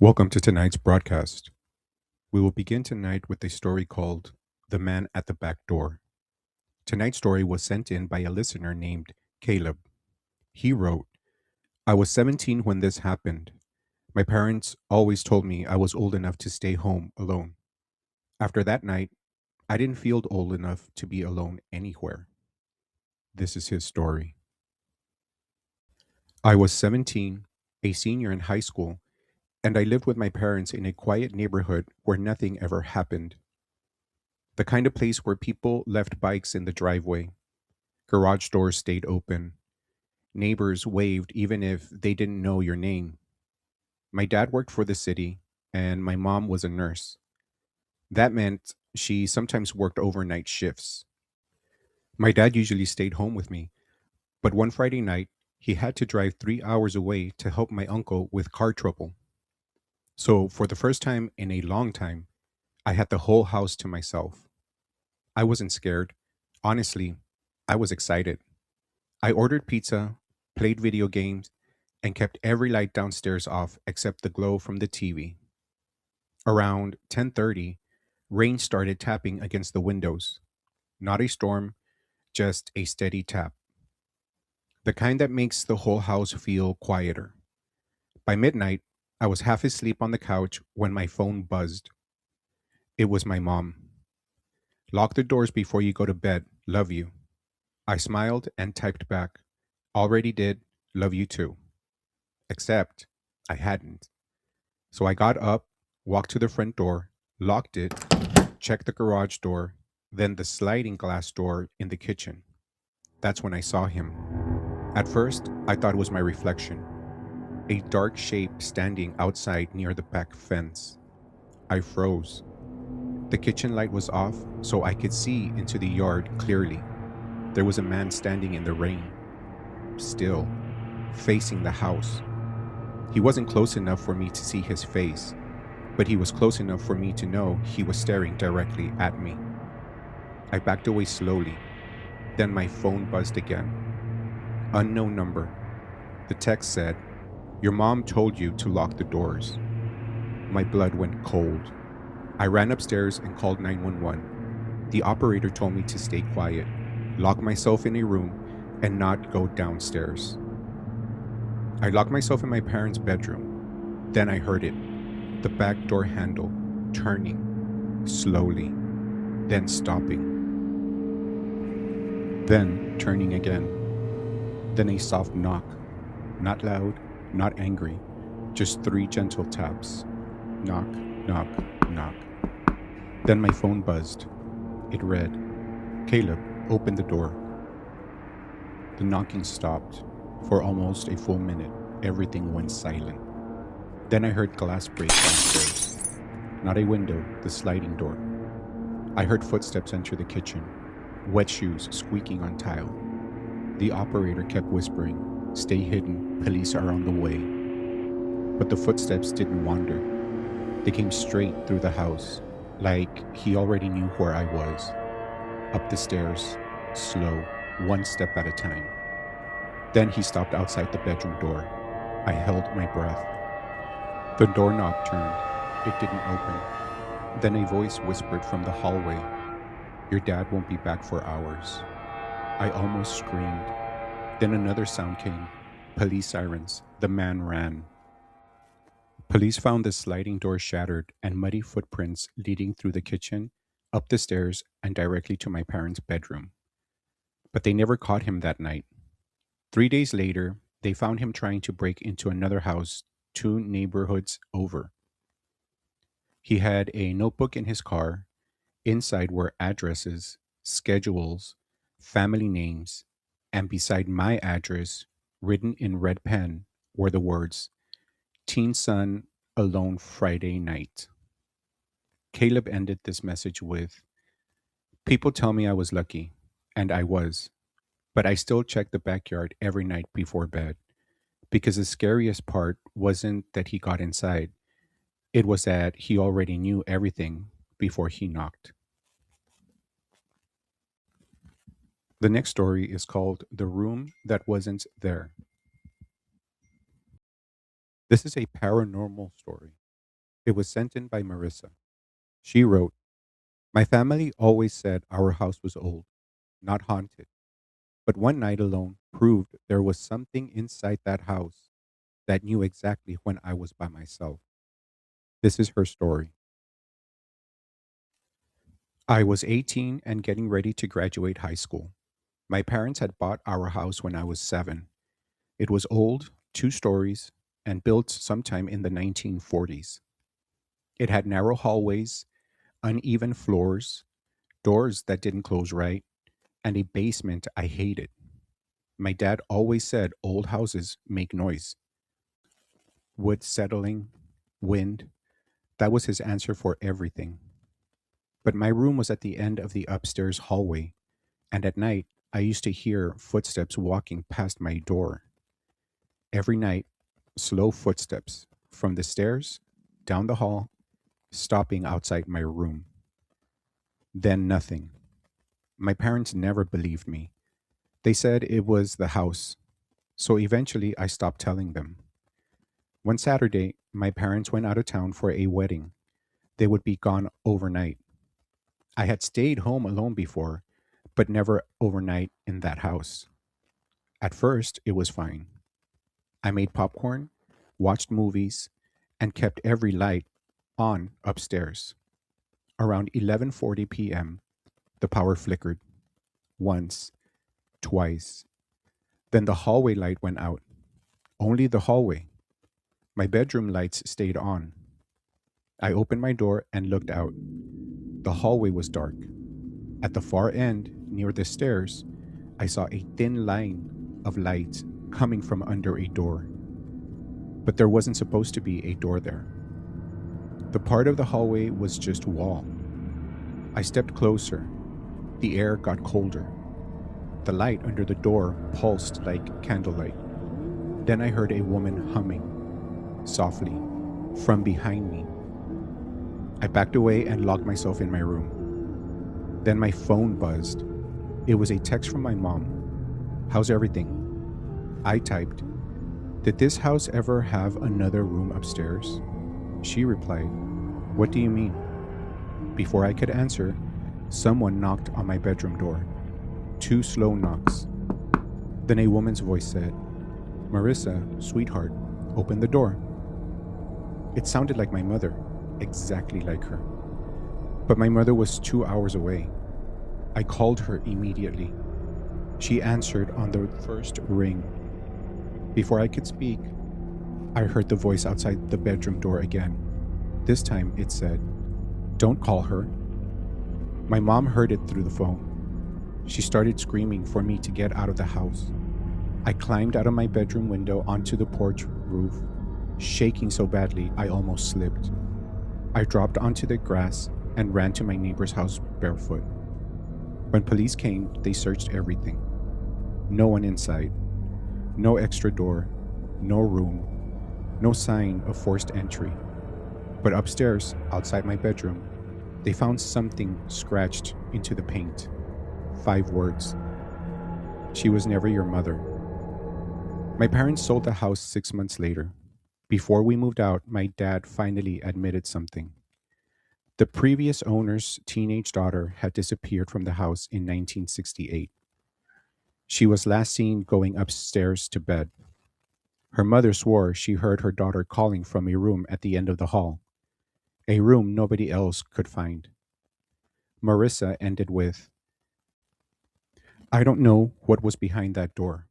Welcome to tonight's broadcast. We will begin tonight with a story called The Man at the Back Door. Tonight's story was sent in by a listener named Caleb. He wrote, I was 17 when this happened. My parents always told me I was old enough to stay home alone. After that night, I didn't feel old enough to be alone anywhere. This is his story. I was 17, a senior in high school, and I lived with my parents in a quiet neighborhood where nothing ever happened. The kind of place where people left bikes in the driveway, garage doors stayed open, neighbors waved even if they didn't know your name. My dad worked for the city, and my mom was a nurse. That meant she sometimes worked overnight shifts. My dad usually stayed home with me, but one Friday night, he had to drive 3 hours away to help my uncle with car trouble. So, for the first time in a long time, I had the whole house to myself. I wasn't scared. Honestly, I was excited. I ordered pizza, played video games, and kept every light downstairs off except the glow from the TV. Around 10:30, rain started tapping against the windows. Not a storm, just a steady tap. The kind that makes the whole house feel quieter. By midnight, I was half asleep on the couch when my phone buzzed. It was my mom. Lock the doors before you go to bed. Love you. I smiled and typed back. Already did. Love you too. Except I hadn't. So I got up, walked to the front door, locked it, checked the garage door, then the sliding glass door in the kitchen. That's when I saw him. At first, I thought it was my reflection, a dark shape standing outside near the back fence. I froze. The kitchen light was off, so I could see into the yard clearly. There was a man standing in the rain, still, facing the house. He wasn't close enough for me to see his face, but he was close enough for me to know he was staring directly at me. I backed away slowly. Then my phone buzzed again. Unknown number. The text said, Your mom told you to lock the doors. My blood went cold. I ran upstairs and called 911. The operator told me to stay quiet, lock myself in a room, and not go downstairs. I locked myself in my parents' bedroom. Then I heard it, the back door handle, turning, slowly, then stopping, then turning again. Then a soft knock, not loud, not angry, just three gentle taps. Knock, knock, knock. Then my phone buzzed. It read, Caleb, open the door. The knocking stopped. For almost a full minute, everything went silent. Then I heard glass break downstairs. Not a window, the sliding door. I heard footsteps enter the kitchen, wet shoes squeaking on tile. The operator kept whispering, Stay hidden, police are on the way. But the footsteps didn't wander. They came straight through the house, like he already knew where I was. Up the stairs, slow, one step at a time. Then he stopped outside the bedroom door. I held my breath. The doorknob turned. It didn't open. Then a voice whispered from the hallway, Your dad won't be back for hours. I almost screamed. Then another sound came. Police sirens. The man ran. Police found the sliding door shattered and muddy footprints leading through the kitchen, up the stairs, and directly to my parents' bedroom. But they never caught him that night. 3 days later, they found him trying to break into another house 2 neighborhoods over. He had a notebook in his car. Inside were addresses, schedules, family names, and beside my address, written in red pen, were the words, Teen Son Alone Friday Night. Caleb ended this message with, People tell me I was lucky, and I was, but I still check the backyard every night before bed. Because the scariest part wasn't that he got inside, it was that he already knew everything before he knocked. The next story is called The Room That Wasn't There. This is a paranormal story. It was sent in by Marissa. She wrote, "My family always said our house was old, not haunted, but one night alone proved there was something inside that house that knew exactly when I was by myself." This is her story. I was 18 and getting ready to graduate high school. My parents had bought our house when I was 7. It was old, 2 stories, and built sometime in the 1940s. It had narrow hallways, uneven floors, doors that didn't close right, and a basement I hated. My dad always said old houses make noise. Wood settling, wind, that was his answer for everything. But my room was at the end of the upstairs hallway, and at night I used to hear footsteps walking past my door. Every night, slow footsteps from the stairs, down the hall, stopping outside my room. Then nothing. My parents never believed me. They said it was the house, so eventually I stopped telling them. One Saturday, my parents went out of town for a wedding. They would be gone overnight. I had stayed home alone before, but never overnight in that house. At first, it was fine. I made popcorn, watched movies, and kept every light on upstairs. Around 11:40 p.m., the power flickered once, twice. Then the hallway light went out. Only the hallway. My bedroom lights stayed on. I opened my door and looked out. The hallway was dark. At the far end, near the stairs, I saw a thin line of light coming from under a door. But there wasn't supposed to be a door there. The part of the hallway was just wall. I stepped closer. The air got colder. The light under the door pulsed like candlelight. Then I heard a woman humming, softly, from behind me. I backed away and locked myself in my room. Then my phone buzzed. It was a text from my mom. "How's everything?" I typed, "Did this house ever have another room upstairs?" She replied, "What do you mean?" Before I could answer, someone knocked on my bedroom door. 2 slow knocks. Then a woman's voice said, "Marissa, sweetheart, open the door." It sounded like my mother, exactly like her. But my mother was 2 hours away. I called her immediately. She answered on the first ring. Before I could speak, I heard the voice outside the bedroom door again. This time it said, "Don't call her." My mom heard it through the phone. She started screaming for me to get out of the house. I climbed out of my bedroom window onto the porch roof, shaking so badly I almost slipped. I dropped onto the grass and ran to my neighbor's house barefoot. When police came, they searched everything. No one inside. No extra door. No room. No sign of forced entry. But upstairs, outside my bedroom, they found something scratched into the paint. 5 words. "She was never your mother." My parents sold the house 6 months later. Before we moved out, my dad finally admitted something. The previous owner's teenage daughter had disappeared from the house in 1968. She was last seen going upstairs to bed. Her mother swore she heard her daughter calling from a room at the end of the hall, a room nobody else could find. Marissa ended with, "I don't know what was behind that door.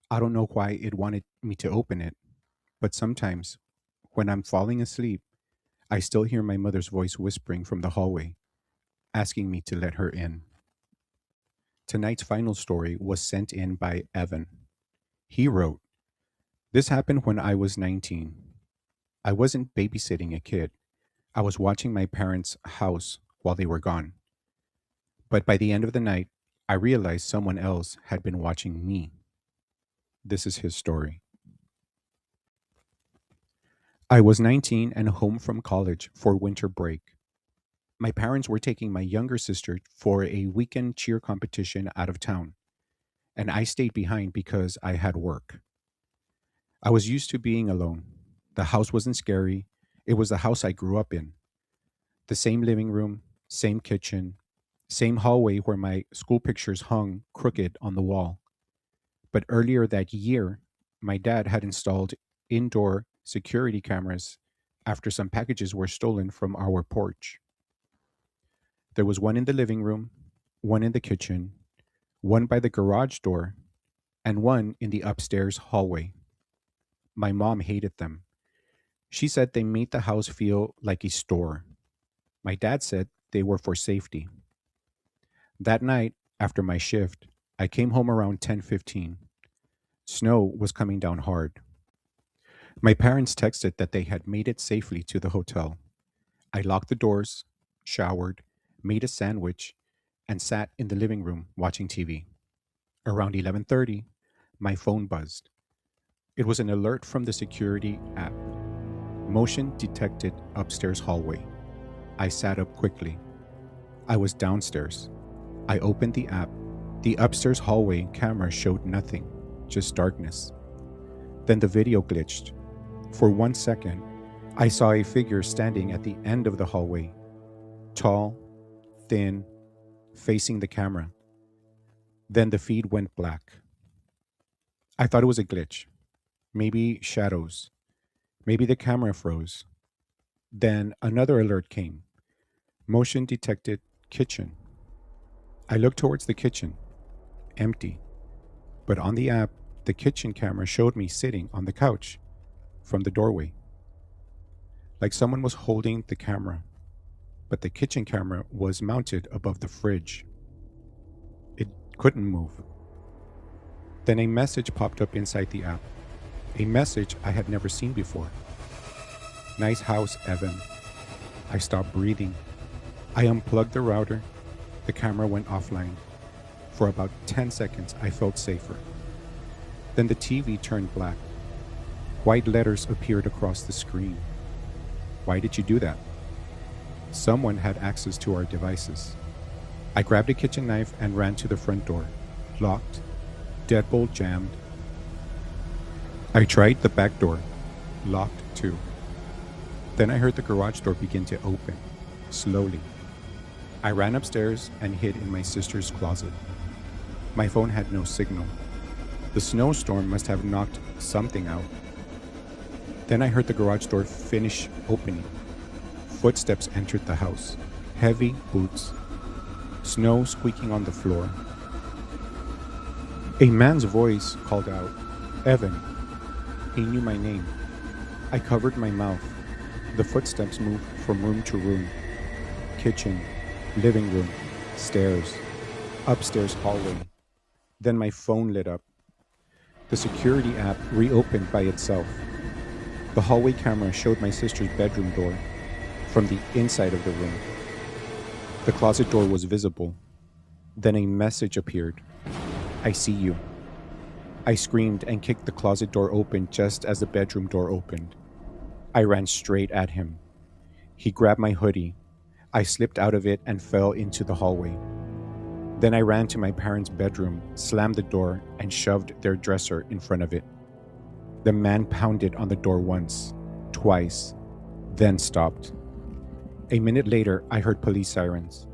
I don't know why it wanted me to open it, but sometimes, when I'm falling asleep, I still hear my mother's voice whispering from the hallway, asking me to let her in." Tonight's final story was sent in by Evan. He wrote, "This happened when I was 19. I wasn't babysitting a kid. I was watching my parents' house while they were gone. But by the end of the night, I realized someone else had been watching me." This is his story. "I was 19 and home from college for winter break. My parents were taking my younger sister for a weekend cheer competition out of town, and I stayed behind because I had work. I was used to being alone. The house wasn't scary. It was the house I grew up in. The same living room, same kitchen, same hallway where my school pictures hung crooked on the wall. But earlier that year, my dad had installed indoor security cameras after some packages were stolen from our porch. There was one in the living room, one in the kitchen, one by the garage door, and one in the upstairs hallway. My mom hated them. She said they made the house feel like a store. My dad said they were for safety. That night, after my shift, I came home around 10:15. Snow was coming down hard. My parents texted that they had made it safely to the hotel. I locked the doors, showered, made a sandwich, and sat in the living room watching TV. Around 11:30, my phone buzzed. It was an alert from the security app. Motion detected upstairs hallway. I sat up quickly. I was downstairs. I opened the app. The upstairs hallway camera showed nothing, just darkness. Then the video glitched. For 1 second, I saw a figure standing at the end of the hallway, tall, thin, facing the camera. Then the feed went black. I thought it was a glitch. Maybe shadows. Maybe the camera froze. Then another alert came. Motion detected kitchen. I looked towards the kitchen. Empty. But on the app, the kitchen camera showed me sitting on the couch from the doorway. Like someone was holding the camera, but the kitchen camera was mounted above the fridge. It couldn't move. Then a message popped up inside the app. A message I had never seen before. Nice house, Evan. I stopped breathing. I unplugged the router. The camera went offline. For about 10 seconds, I felt safer. Then the TV turned black. White letters appeared across the screen. Why did you do that? Someone had access to our devices. I grabbed a kitchen knife and ran to the front door. Locked. Deadbolt jammed. I tried the back door. Locked too. Then I heard the garage door begin to open. Slowly. I ran upstairs and hid in my sister's closet. My phone had no signal. The snowstorm must have knocked something out. Then I heard the garage door finish opening. Footsteps entered the house. Heavy boots. Snow squeaking on the floor. A man's voice called out, "Evan." He knew my name. I covered my mouth. The footsteps moved from room to room. Kitchen, living room, stairs, upstairs hallway. Then my phone lit up. The security app reopened by itself. The hallway camera showed my sister's bedroom door from the inside of the room. The closet door was visible. Then a message appeared. "I see you." I screamed and kicked the closet door open just as the bedroom door opened. I ran straight at him. He grabbed my hoodie. I slipped out of it and fell into the hallway. Then I ran to my parents' bedroom, slammed the door, and shoved their dresser in front of it. The man pounded on the door once, twice, then stopped. A minute later, I heard police sirens.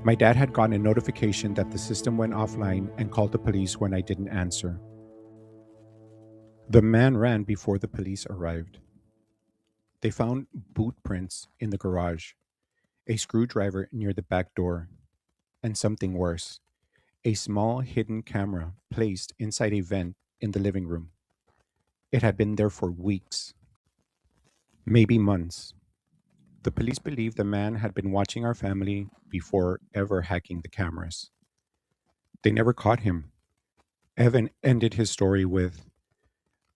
My dad had gotten a notification that the system went offline and called the police when I didn't answer. The man ran before the police arrived. They found boot prints in the garage, a screwdriver near the back door, and something worse, a small hidden camera placed inside a vent in the living room. It had been there for weeks, maybe months. The police believe the man had been watching our family before ever hacking the cameras. They never caught him. Evan ended his story with,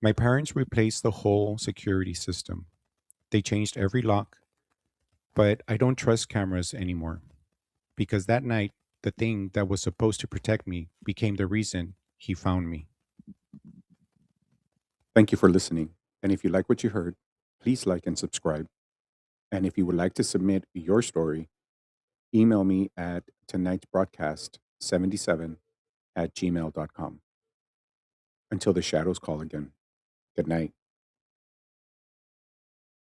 "My parents replaced the whole security system. They changed every lock, but I don't trust cameras anymore because that night, the thing that was supposed to protect me became the reason he found me." Thank you for listening. And if you like what you heard, please like and subscribe. And if you would like to submit your story, email me at tonightsbroadcast77@gmail.com. Until the shadows call again. Good night.